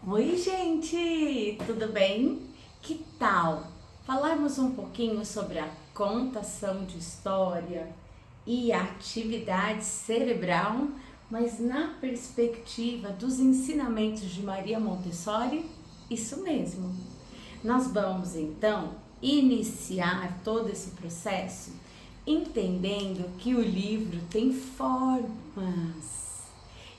Oi, gente, tudo bem? Que tal falarmos um pouquinho sobre a contação de história e a atividade cerebral, mas na perspectiva dos ensinamentos de Maria Montessori? Isso mesmo. Nós vamos então iniciar todo esse processo entendendo que o livro tem formas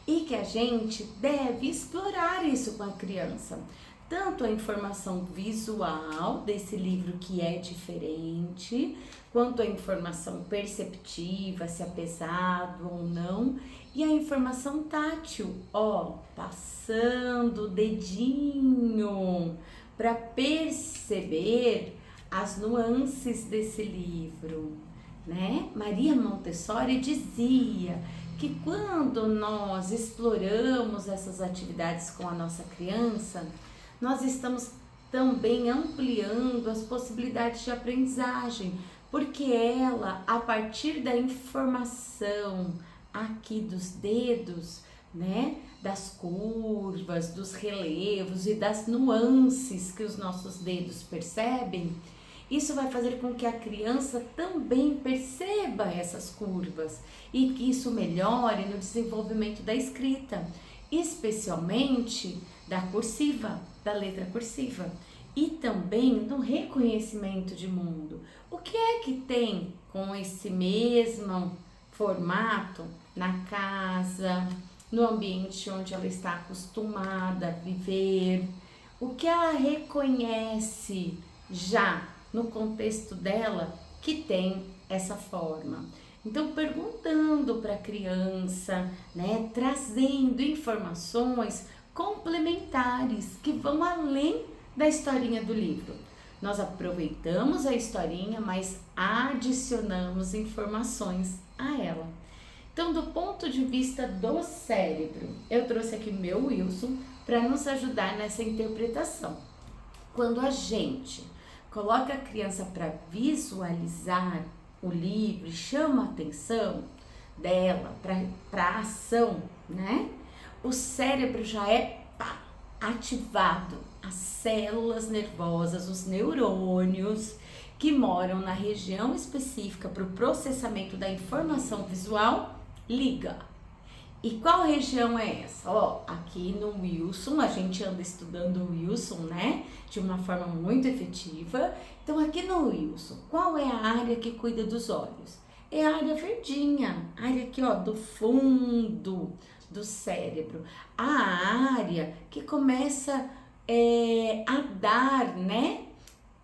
e que a gente deve explorar isso com a criança. Tanto a informação visual desse livro que é diferente, quanto a informação perceptiva, se é pesado ou não, e a informação tátil, passando o dedinho para perceber as nuances desse livro, né? Maria Montessori dizia que quando nós exploramos essas atividades com a nossa criança, nós estamos também ampliando as possibilidades de aprendizagem, porque ela, a partir da informação aqui dos dedos, né, das curvas, dos relevos e das nuances que os nossos dedos percebem, isso vai fazer com que a criança também perceba essas curvas e que isso melhore no desenvolvimento da escrita, especialmente da cursiva, da letra cursiva, e também no reconhecimento de mundo. O que é que tem com esse mesmo formato na casa, no ambiente onde ela está acostumada a viver? O que ela reconhece já no contexto dela que tem essa forma? Então, perguntando para a criança, né, trazendo informações complementares que vão além da historinha do livro. Nós aproveitamos a historinha, mas adicionamos informações a ela. Então, do ponto de vista do cérebro, eu trouxe aqui meu Wilson para nos ajudar nessa interpretação. Quando a gente coloca a criança para visualizar o livro e chama a atenção dela para a ação, né? O cérebro já é ativado, as células nervosas, os neurônios que moram na região específica para o processamento da informação visual liga. E qual região é essa? Aqui no Wilson, a gente anda estudando o Wilson, né? De uma forma muito efetiva. Então, aqui no Wilson, qual é a área que cuida dos olhos? É a área verdinha, a área aqui, do fundo do cérebro. A área que começa a dar, né?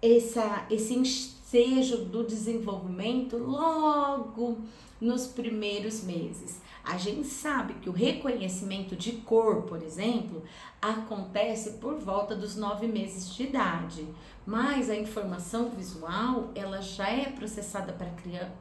Esse ensejo do desenvolvimento logo nos primeiros meses. A gente sabe que o reconhecimento de cor, por exemplo, acontece por volta dos 9 meses de idade, mas a informação visual, ela já é processada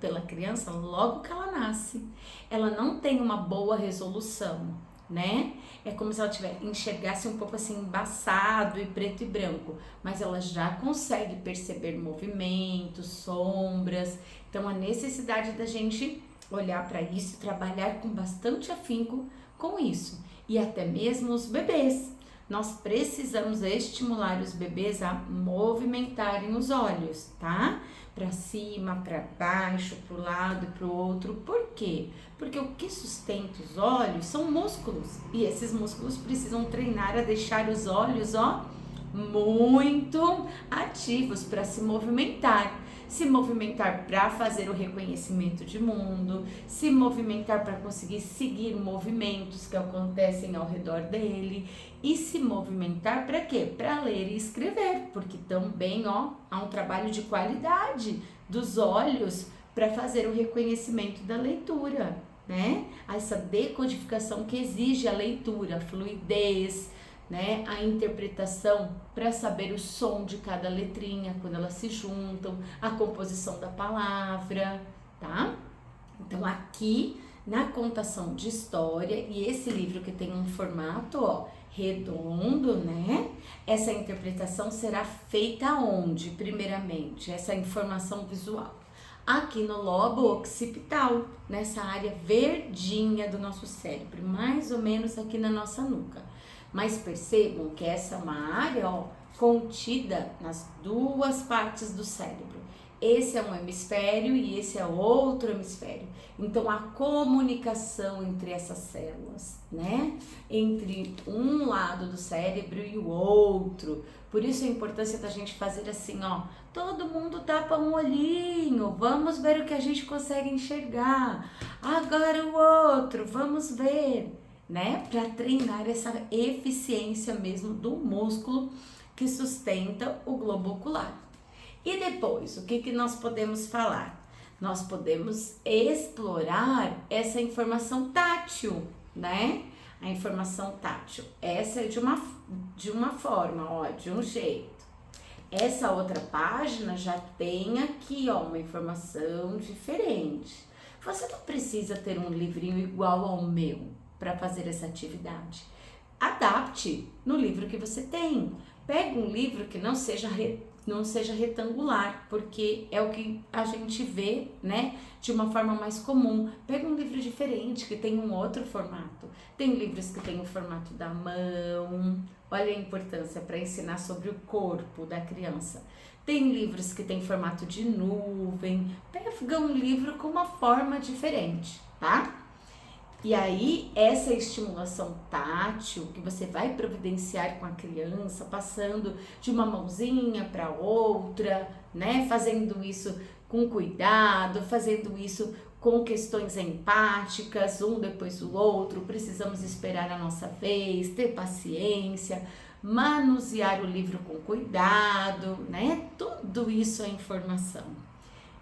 pela criança logo que ela nasce. Ela não tem uma boa resolução, né? É como se ela enxergasse um pouco assim embaçado e preto e branco, mas ela já consegue perceber movimentos, sombras. Então a necessidade da gente olhar para isso e trabalhar com bastante afinco com isso. E até mesmo os bebês. Nós precisamos estimular os bebês a movimentarem os olhos, tá? Para cima, para baixo, para o lado e para o outro. Por quê? Porque o que sustenta os olhos são músculos. E esses músculos precisam treinar a deixar os olhos, muito ativos para se movimentar para fazer o reconhecimento de mundo, se movimentar para conseguir seguir movimentos que acontecem ao redor dele e se movimentar para quê? Para ler e escrever, porque também, há um trabalho de qualidade dos olhos para fazer o reconhecimento da leitura, né? Essa decodificação que exige a leitura, a fluidez, né, a interpretação para saber o som de cada letrinha quando elas se juntam, a composição da palavra, tá? Então aqui na contação de história, e esse livro que tem um formato redondo, né? Essa interpretação será feita onde, primeiramente, essa informação visual? aqui no lobo occipital, nessa área verdinha do nosso cérebro, mais ou menos aqui na nossa nuca. Mas percebam que essa é uma área, ó, contida nas duas partes do cérebro. Esse é um hemisfério e esse é outro hemisfério. Então, a comunicação entre essas células, né? Entre um lado do cérebro e o outro. Por isso a importância da gente fazer assim, ó. Todo mundo tapa um olhinho, vamos ver o que a gente consegue enxergar. Agora o outro, vamos ver, né? Para treinar essa eficiência mesmo do músculo que sustenta o globo ocular. E depois, o que nós podemos falar? Nós podemos explorar essa informação tátil, né? A informação tátil. Essa é de uma forma, ó, de um jeito. Essa outra página já tem aqui, ó, uma informação diferente. Você não precisa ter um livrinho igual ao meu para fazer essa atividade. Adapte no livro que você tem. Pega um livro que não seja retangular, porque é o que a gente vê, né, de uma forma mais comum. Pega um livro diferente, que tem um outro formato. Tem livros que tem o formato da mão, olha a importância para ensinar sobre o corpo da criança. Tem livros que tem formato de nuvem. Pega um livro com uma forma diferente, tá? E aí, essa estimulação tátil que você vai providenciar com a criança, passando de uma mãozinha para outra, né? Fazendo isso com cuidado, fazendo isso com questões empáticas, um depois do outro, precisamos esperar a nossa vez, ter paciência, manusear o livro com cuidado, né? Tudo isso é informação.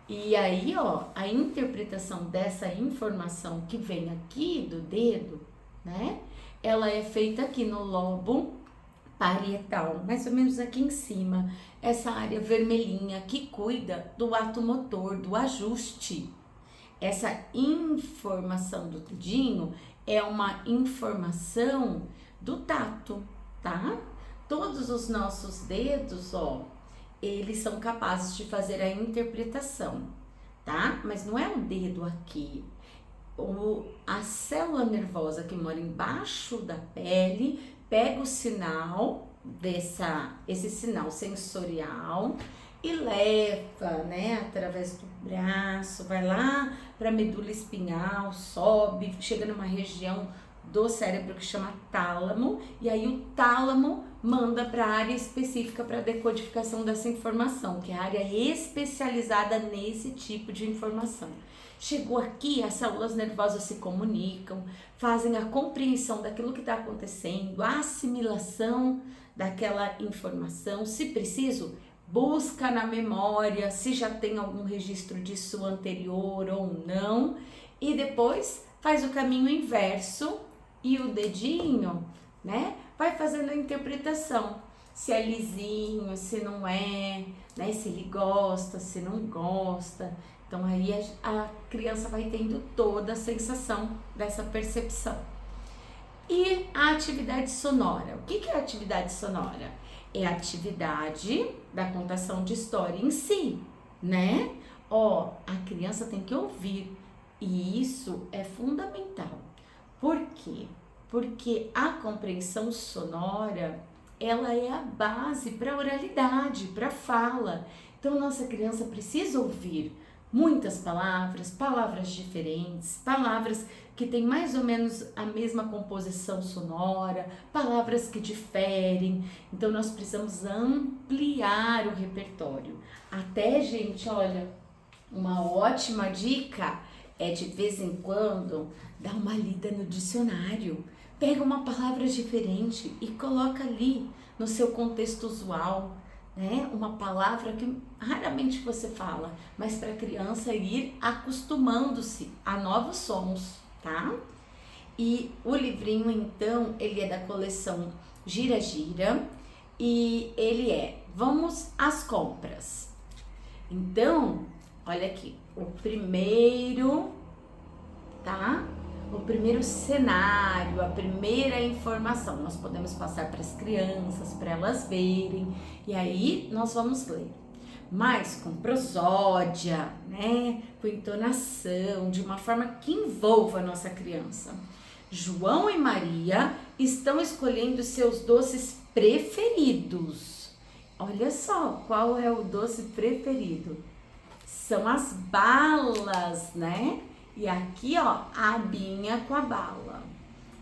E aí, ó, a interpretação dessa informação que vem aqui do dedo, né? Ela é feita aqui no lobo parietal, mais ou menos aqui em cima, essa área vermelhinha que cuida do ato motor, do ajuste. Essa informação do dedinho é uma informação do tato, tá? Todos os nossos dedos, ó, eles são capazes de fazer a interpretação, tá? Mas não é o dedo aqui. A célula nervosa que mora embaixo da pele pega o sinal esse sinal sensorial e leva, né, através do braço, vai lá para a medula espinhal, sobe, chega numa região do cérebro que chama tálamo, e aí o tálamo manda para a área específica para decodificação dessa informação, que é a área especializada nesse tipo de informação. Chegou aqui, as células nervosas se comunicam, fazem a compreensão daquilo que está acontecendo, a assimilação daquela informação, se preciso, busca na memória se já tem algum registro disso anterior ou não, e depois faz o caminho inverso e o dedinho, né, vai fazendo a interpretação, se é lisinho, se não é, né, se ele gosta, se não gosta. Então aí a criança vai tendo toda a sensação dessa percepção. E a atividade sonora. O que é a atividade sonora? É a atividade da contação de história em si, né? Ó, a criança tem que ouvir e isso é fundamental. Por quê? Porque a compreensão sonora, ela é a base para a oralidade, para a fala. Então, nossa criança precisa ouvir muitas palavras, palavras diferentes, palavras que têm mais ou menos a mesma composição sonora, palavras que diferem. Então, nós precisamos ampliar o repertório. Até, gente, olha, uma ótima dica é de vez em quando dar uma lida no dicionário. Pega uma palavra diferente e coloca ali no seu contexto usual, né? Uma palavra que raramente você fala, mas para a criança ir acostumando-se a novos sons, tá? E o livrinho, então, ele é da coleção Gira Gira e ele é Vamos às Compras. Então, olha aqui, o primeiro, tá? O primeiro cenário, a primeira informação, nós podemos passar para as crianças, para elas verem, e aí nós vamos ler. mas com prosódia, né? Com entonação, de uma forma que envolva a nossa criança. João e Maria estão escolhendo seus doces preferidos. Olha só, qual é o doce preferido? São as balas, né? E aqui, ó, a abinha com a bala.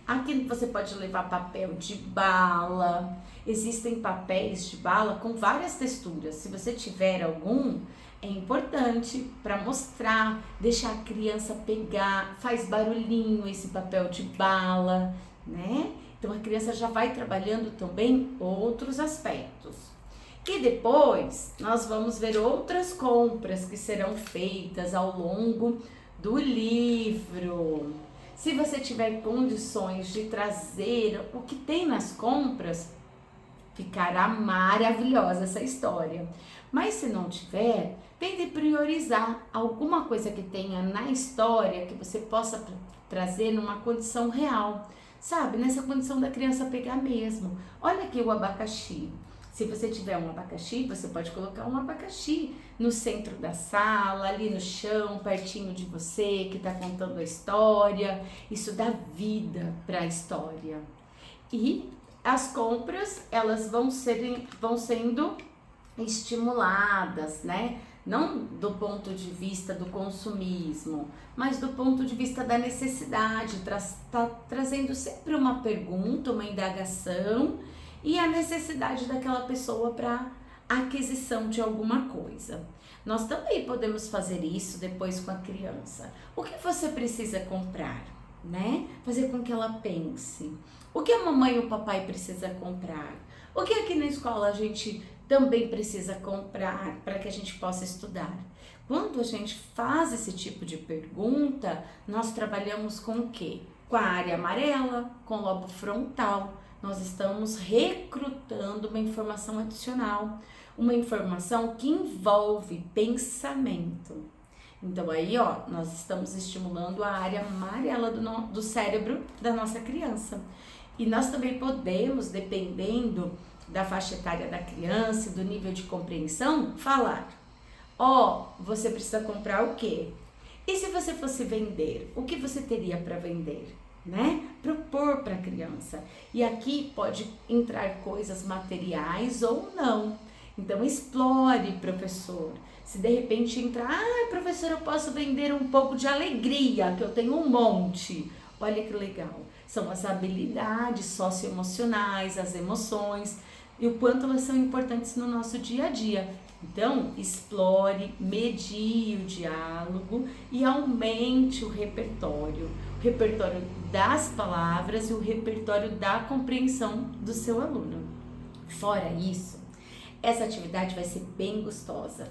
Aqui você pode levar papel de bala. Existem papéis de bala com várias texturas. Se você tiver algum, é importante para mostrar, deixar a criança pegar, faz barulhinho esse papel de bala, né? Então a criança já vai trabalhando também outros aspectos. E depois nós vamos ver outras compras que serão feitas ao longo do livro. Se você tiver condições de trazer o que tem nas compras, ficará maravilhosa essa história. Mas se não tiver, tente priorizar alguma coisa que tenha na história que você possa trazer numa condição real, sabe? Nessa condição da criança pegar mesmo. Olha aqui o abacaxi. Se você tiver um abacaxi, você pode colocar um abacaxi no centro da sala, ali no chão, pertinho de você, que está contando a história. Isso dá vida para a história. E as compras, elas vão sendo estimuladas, né? Não do ponto de vista do consumismo, mas do ponto de vista da necessidade, trazendo sempre uma pergunta, uma indagação e a necessidade daquela pessoa para aquisição de alguma coisa. Nós também podemos fazer isso depois com a criança. O que você precisa comprar, né? Fazer com que ela pense. O que a mamãe e o papai precisa comprar? O que aqui na escola a gente também precisa comprar para que a gente possa estudar? Quando a gente faz esse tipo de pergunta, nós trabalhamos com o quê? Com a área amarela, com o lobo frontal. Nós estamos recrutando uma informação adicional, uma informação que envolve pensamento. Então aí, ó, nós estamos estimulando a área amarela do cérebro da nossa criança. E nós também podemos, dependendo da faixa etária da criança, do nível de compreensão, falar: ó, você precisa comprar o quê? E se você fosse vender, o que você teria para vender? Né? Propor para a criança. E aqui pode entrar coisas materiais ou não. Então explore, professor. Se de repente entrar, professor, eu posso vender um pouco de alegria, que eu tenho um monte. Olha que legal. São as habilidades socioemocionais, as emoções e o quanto elas são importantes no nosso dia a dia. Então, explore, medie o diálogo e aumente o repertório das palavras e o repertório da compreensão do seu aluno. Fora isso, essa atividade vai ser bem gostosa.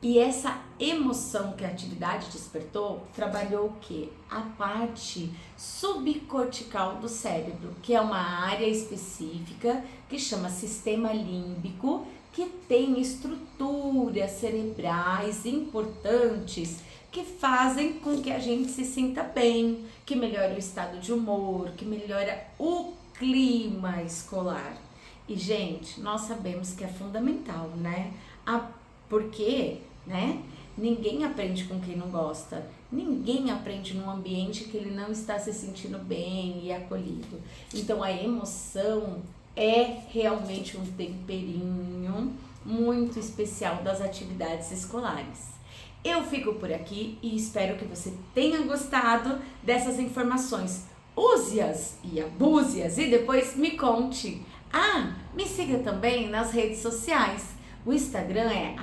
E essa emoção que a atividade despertou, trabalhou o quê? A parte subcortical do cérebro, que é uma área específica que chama sistema límbico, que tem estruturas cerebrais importantes que fazem com que a gente se sinta bem, que melhora o estado de humor, que melhora o clima escolar. E, gente, nós sabemos que é fundamental, né? Porque, né? Ninguém aprende com quem não gosta. Ninguém aprende num ambiente que ele não está se sentindo bem e acolhido. Então, a emoção é realmente um temperinho muito especial das atividades escolares. Eu fico por aqui e espero que você tenha gostado dessas informações. Use-as e abuse-as e depois me conte. Me siga também nas redes sociais. O Instagram é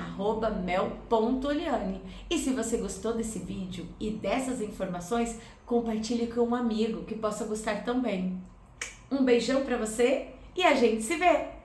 @mel.oliane. E se você gostou desse vídeo e dessas informações, compartilhe com um amigo que possa gostar também. Um beijão para você e a gente se vê!